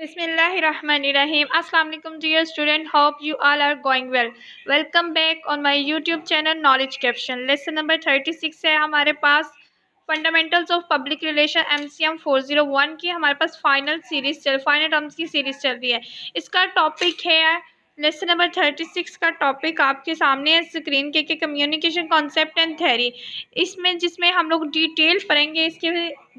Bismillahirrahmanirrahim. Assalamu alaikum dear student. Hope you all are going well. Welcome back on my YouTube channel Knowledge Caption. Lesson number 36 है हमारे पास fundamentals of public relation MCM 401 की हमारे पास final terms की series चल रही है। इसका टॉपिक है लेसन नंबर 36 का टॉपिक आपके सामने है स्क्रीन के कम्युनिकेशन कॉन्सेप्ट एंड थ्योरी। जिसमें हम लोग डिटेल पढ़ेंगे। इसके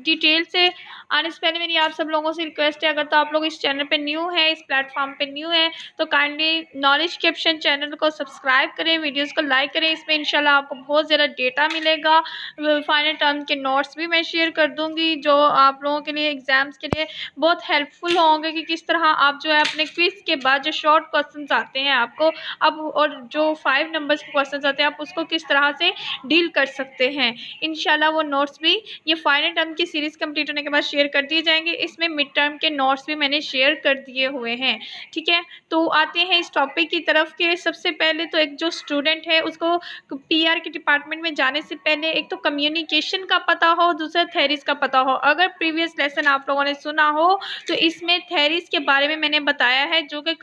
डिटेल से आने से पहले मेरी आप सब लोगों से रिक्वेस्ट है, अगर तो आप लोग इस चैनल पे न्यू है, इस प्लेटफॉर्म पे न्यू है, तो काइंडली नॉलेज कैप्शन चैनल को सब्सक्राइब करें, वीडियोस को लाइक करें। इसमें इंशाल्लाह आपको बहुत ज़्यादा डेटा मिलेगा। फाइनल टर्म के नोट्स भी मैं शेयर कर दूंगी जो आप लोगों के लिए एग्जाम्स के लिए बहुत हेल्पफुल होंगे कि किस तरह आप जो है अपने क्विज के बाद जो शॉर्ट क्वेश्चन आते हैं आपको अब और जो 5 नंबर्स के क्वेश्चन आते हैं आप उसको किस तरह से डील कर सकते हैं। इंशाल्लाह वो नोट्स भी ये फाइनल टर्म की सीरीज कंप्लीट होने के बाद शेयर कर दिए जाएंगे। इसमें मिड टर्म के नोट्स भी मैंने शेयर कर दिए हुए हैं। ठीक है, तो आते हैं इस टॉपिक की तरफ के सबसे पहले तो एक जो स्टूडेंट है उसको PR के डिपार्टमेंट में जाने से पहले एक तो कम्युनिकेशन का पता हो, दूसरा थेरीज का पता हो। अगर प्रीवियस लेसन आप लोगों ने सुना हो तो इसमें थेरीज के बारे में मैंने बताया है जो कि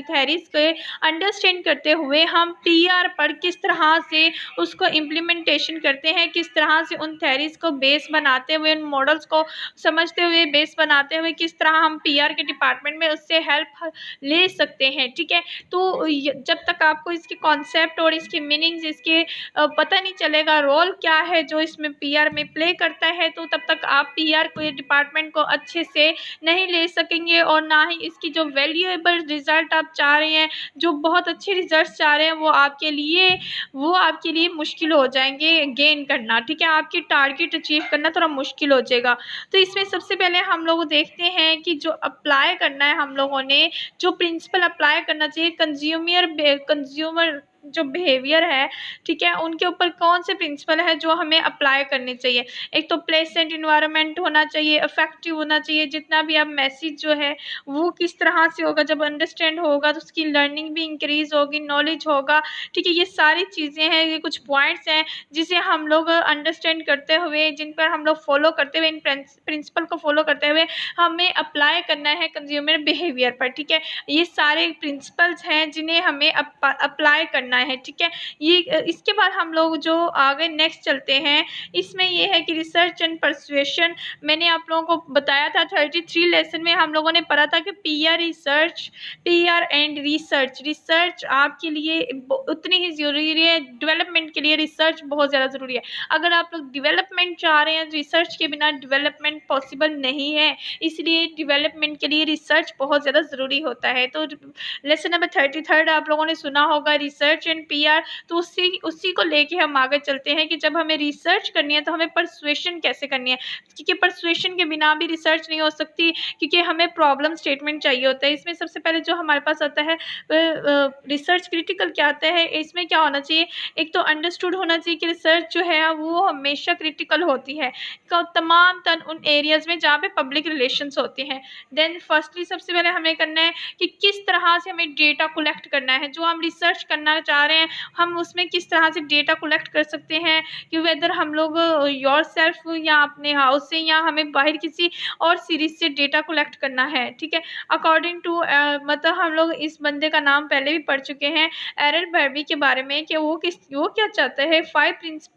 थेरीज के अंडरस्टैंड करते हुए हम PR पर किस तरह से उसको इम्प्लीमेंटेशन करते हैं, किस तरह से उन थेरीज को बेस बनाते हुए, उन मॉडल्स को समझते हुए, बेस बनाते हुए किस तरह हम PR के डिपार्टमेंट में उससे हेल्प ले सकते हैं। ठीक है, तो जब तक आपको इसके कॉन्सेप्ट और इसके मीनिंग्स इसके पता नहीं चलेगा रोल क्या है जो इसमें PR में प्ले करता है, तो तब तक आप PR को डिपार्टमेंट को अच्छे से नहीं ले सकेंगे और ना ही इसकी जो वैल्यूएबल रिजल्ट आप चाह रहे हैं, जो बहुत अच्छे रिजल्ट चाह रहे हैं, वो आपके लिए मुश्किल हो जाएंगे गेन करना। ठीक है, आपकी टारगेट अचीव करना थोड़ा मुश्किल हो जाएगा। तो इसमें सबसे पहले हम लोग देखते हैं कि जो अप्लाई करना है हम लोगों ने, जो प्रिंसिपल अप्लाई करना चाहिए कंज्यूमर जो बिहेवियर है, ठीक है, उनके ऊपर कौन से प्रिंसिपल है जो हमें अप्लाई करने चाहिए। एक तो प्लेसेंट इन्वायरमेंट होना चाहिए, इफेक्टिव होना चाहिए। जितना भी आप मैसेज जो है वो किस तरह से होगा, जब अंडरस्टैंड होगा तो उसकी लर्निंग भी इंक्रीज होगी, नॉलेज होगा। ठीक है, ये सारी चीज़ें हैं, ये कुछ पॉइंट्स हैं जिसे हम लोग अंडरस्टैंड करते हुए, जिन पर हम लोग फॉलो करते हुए, इन प्रिंसिपल को फॉलो करते हुए हमें अप्लाई करना है कंज्यूमर बिहेवियर पर। ठीक है, ये सारे प्रिंसिपल्स हैं जिन्हें हमें अप्लाई करना है। ठीक है, ये इसके बाद हम लोग जो आगे नेक्स्ट चलते हैं, इसमें ये है कि रिसर्च एंड परसुएशन। मैंने आप लोगों को बताया था 33 लेसन में हम लोगों ने पढ़ा था कि PR एंड रिसर्च आपके लिए उतनी ही ज़रूरी है। डेवलपमेंट के लिए रिसर्च बहुत ज़्यादा ज़रूरी है। अगर आप लोग डेवलपमेंट चाह रहे हैं, रिसर्च के बिना डेवलपमेंट पॉसिबल नहीं है, इसलिए डेवलपमेंट के लिए रिसर्च बहुत ज़्यादा ज़रूरी होता है। तो लेसन नंबर 33 आप लोगों ने सुना होगा रिसर्च एंड PR। तो उसी को लेके हम आगे चलते हैं कि जब हमें रिसर्च करनी है तो हमें परसुएशन कैसे करनी है, क्योंकि परसुएशन के बिना भी रिसर्च नहीं हो सकती, क्योंकि हमें प्रॉब्लम स्टेटमेंट चाहिए होता है। इसमें सबसे पहले जो हमारे पास आता है रिसर्च क्रिटिकल क्या आता है, इसमें क्या होना चाहिए, एक तो अंडरस्टूड होना चाहिए कि रिसर्च जो है वो हमेशा क्रिटिकल होती है तमाम उन एरियाज़ में जहाँ पे पब्लिक रिलेशंस होती हैं। देन फर्स्टली सबसे पहले हमें करना है कि किस तरह से हमें डेटा कलेक्ट करना है, जो हम रिसर्च करना चाह रहे हैं हम उसमें किस तरह से डेटा कलेक्ट कर सकते हैं, कि वेदर हम लोग योरसेल्फ या अपने हाउस से या हमें बाहर किसी और सीरीज से डेटा कलेक्ट करना है। ठीक है, अकॉर्डिंग टू मतलब हम लोग इस बंदे का नाम पहले भी पढ़ चुके हैं एरल बर्बी के बारे में, कि वो क्या चाहता है, 5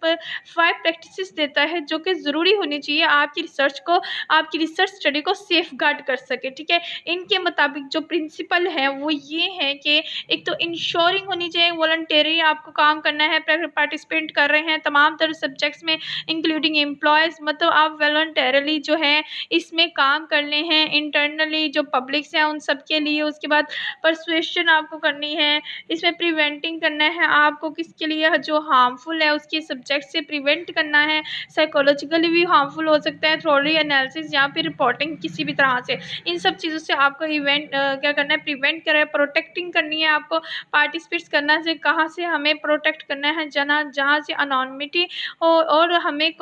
प्रैक्टिसेस देता है जो कि ज़रूरी होनी चाहिए आपकी रिसर्च स्टडी को सेफ गार्ड कर सके। ठीक है, इनके मुताबिक जो प्रिंसिपल है वो ये है कि एक तो इंश्योरिंग होनी चाहिए, वॉलंटरी आपको काम करना है, पार्टिसिपेट कर रहे हैं तमाम तरह सब्जेक्ट्स में इंक्लूडिंग एम्प्लॉयज़, मतलब आप वॉलंटरली जो है इसमें काम करने हैं। इंटरनली जो पब्लिक्स हैं उन सब के लिए। उसके बाद परसुएशन आपको करनी है, इसमें प्रिवेंटिंग करना है आपको, किसके लिए जो हार्मफुल है उसके सब्जेक्ट से प्रिवेंट करना है। साइकोलॉजिकली भी हार्मफुल हो सकता है, थ्योरी एनालिसिस या फिर रिपोर्टिंग किसी भी तरह से। इन सब चीज़ों से आपको क्या करना है, प्रिवेंट करें, प्रोटेक्टिंग करनी है आपको। पार्टिसिपेट्स करना से कहाँ से हमें प्रोटेक्ट करना है, जहाँ से अनोनिमिटी हो और हमें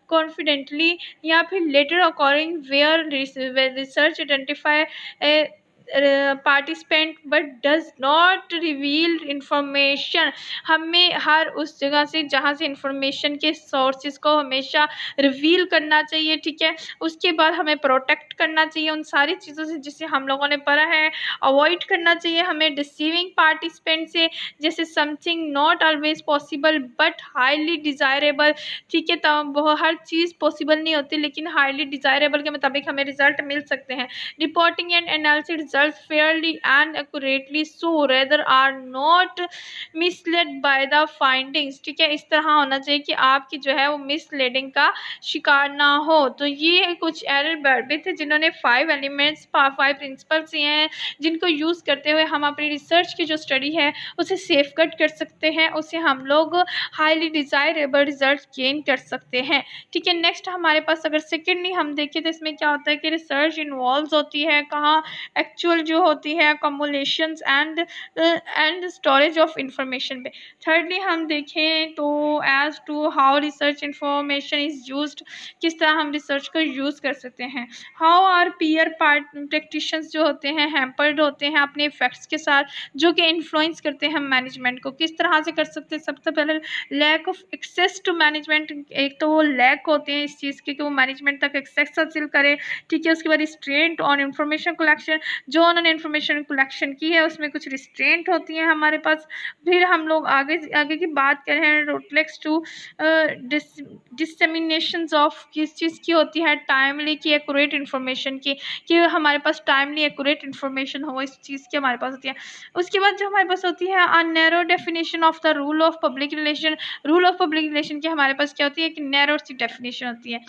कॉन्फिडेंटली या फिर later according where research identify participant but does not reveal information. हमें हर उस जगह से जहाँ से इंफॉर्मेशन के सोर्सेज को हमेशा रिवील करना चाहिए, ठीक है। उसके बाद हमें प्रोटेक्ट करना चाहिए उन सारी चीज़ों से जिसे हम लोगों ने पढ़ा है। अवॉइड करना चाहिए हमें डिसीविंग पार्टिसिपेंट से, जैसे something not always possible but highly desirable, ठीक है। तो वो हर चीज़ पॉसिबल नहीं होती लेकिन हाईली डिज़ायरेबल के मुताबिक हमें रिजल्ट मिल सकते हैं। Reporting and analysis result fairly and accurately so rather are not misled by the findings, ठीक है। इस तरह होना चाहिए कि आपकी जो है वो मिसलीडिंग का शिकार ना हो। तो ये कुछ एरल बर्बी थे जिन्होंने 5 एलिमेंट्स 5 प्रिंसिपल्स दिए हैं जिनको यूज़ करते हुए हम अपनी रिसर्च की जो स्टडी है उसे सेफगार्ड कर सकते हैं, उसे हम लोग हाईली डिज़ायरेबल रिजल्ट गेन कर सकते हैं, ठीक है। नेक्स्ट हमारे पास अगर सेकेंडली हम देखें तो इसमें क्या होता है कि रिसर्च इन्वॉल्व होती है कहाँ, एक्चुअल जो होती है cumulations and storage of information पे। थर्डली हम देखें तो as to how research information is used, किस तरह हम रिसर्च को यूज़ कर सकते हैं। हाउ आर पीयर प्रैक्टिशंस जो होते हैं हैम्पर्ड होते हैं अपने इफेक्ट्स के साथ जो कि इन्फ्लुएंस करते हैं मैनेजमेंट को, किस तरह से कर सकते हैं। सबसे पहले lack of access to management, एक तो वो लैक होते हैं इस चीज़ के कि वो मैनेजमेंट तक एक्सेस हासिल करे, ठीक है। उसके बाद रिस्ट्रेंट ऑन इंफॉर्मेशन कलेक्शन, जो उन्होंने इंफॉर्मेशन कलेक्शन की है उसमें कुछ रिस्ट्रेंट होती है हमारे पास। फिर हम लोग आगे आगे की बात कर रहे हैं रोटलेक्स टू डिसमिनेशंस ऑफ, किस चीज़ की होती है, टाइमली की एक्यूरेट इन्फॉर्मेशन की, कि हमारे पास टाइमली एक्यूरेट इन्फॉर्मेशन हो इस चीज़ की हमारे पास होती है। उसके बाद जो हमारे पास होती है a narrow definition of the rule of public relation. Rule of public relation की हमारे पास क्या होती है कि नैरो सी डेफिनेशन होती है।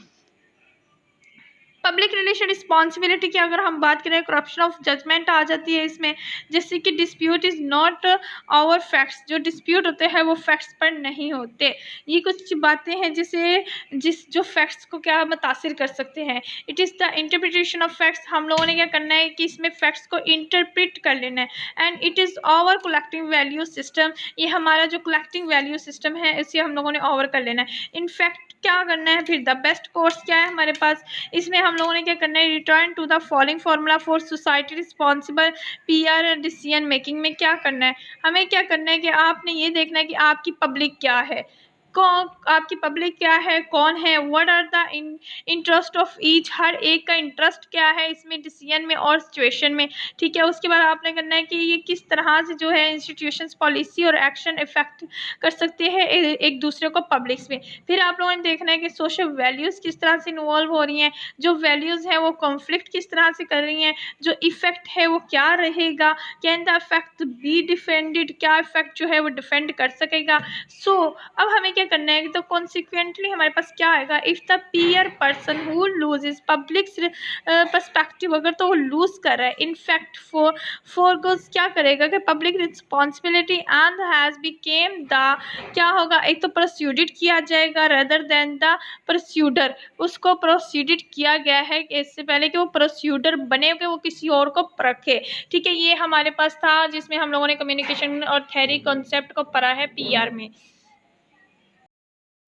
पब्लिक रिलेशन रिस्पॉन्सिबिलिटी की अगर हम बात करें करप्शन ऑफ जजमेंट आ जाती है इसमें, जैसे कि dispute is not our facts, जो डिस्प्यूट होते हैं वो फैक्ट्स पर नहीं होते। ये कुछ बातें हैं जो फैक्ट्स को क्या मुतासिर कर सकते हैं। It is the interpretation of facts, हम लोगों ने क्या करना है कि इसमें फैक्ट्स को इंटरप्रिट कर लेना है। And it is our collective value system, ये हमारा जो कलेक्टिव वैल्यू सिस्टम है इसे हम लोगों ने ओवर कर लेना है। इनफैक्ट क्या करना है, फिर द बेस्ट कोर्स क्या है हमारे पास, इसमें हम लोगों ने क्या करना है, return to the following formula for society responsible PR decision making में क्या करना है, हमें क्या करना है कि आपने ये देखना है कि आपकी पब्लिक क्या है, कौन आपकी पब्लिक क्या है, कौन है, what are the interest of each, हर एक का इंटरेस्ट क्या है इसमें डिसीजन में और सिचुएशन में, ठीक है। उसके बाद आपने करना है कि ये किस तरह से जो है इंस्टीट्यूशंस पॉलिसी और एक्शन इफेक्ट कर सकते हैं एक दूसरे को पब्लिक्स में। फिर आप लोगों ने देखना है कि सोशल वैल्यूज़ किस तरह से इन्वॉल्व हो रही हैं, जो वैल्यूज़ हैं वो कॉन्फ्लिक्ट किस तरह से कर रही हैं, जो इफ़ेक्ट है वो क्या रहेगा, can the effect B defended, क्या इफेक्ट जो है वो डिफेंड कर सकेगा। सो अब हमें क्या करना है, तो कॉन्सिक्वेंटली हमारे पास क्या आएगा, if the peer person who loses public perspective, अगर तो वो लूज कर रहा है इनफैक्ट फॉर गोज क्या करेगा कि public responsibility and has became the, क्या होगा, एक तो प्रोसीडिड किया जाएगा रेदर देन द प्रोसीडर, उसको प्रोसीडिड किया गया है इससे पहले कि वो प्रोसीडर बने कि वो किसी और को रखे, ठीक है। ये हमारे पास था जिसमें हम लोगों ने कम्युनिकेशन और थ्योरी कॉन्सेप्ट को पढ़ा है पीआर में।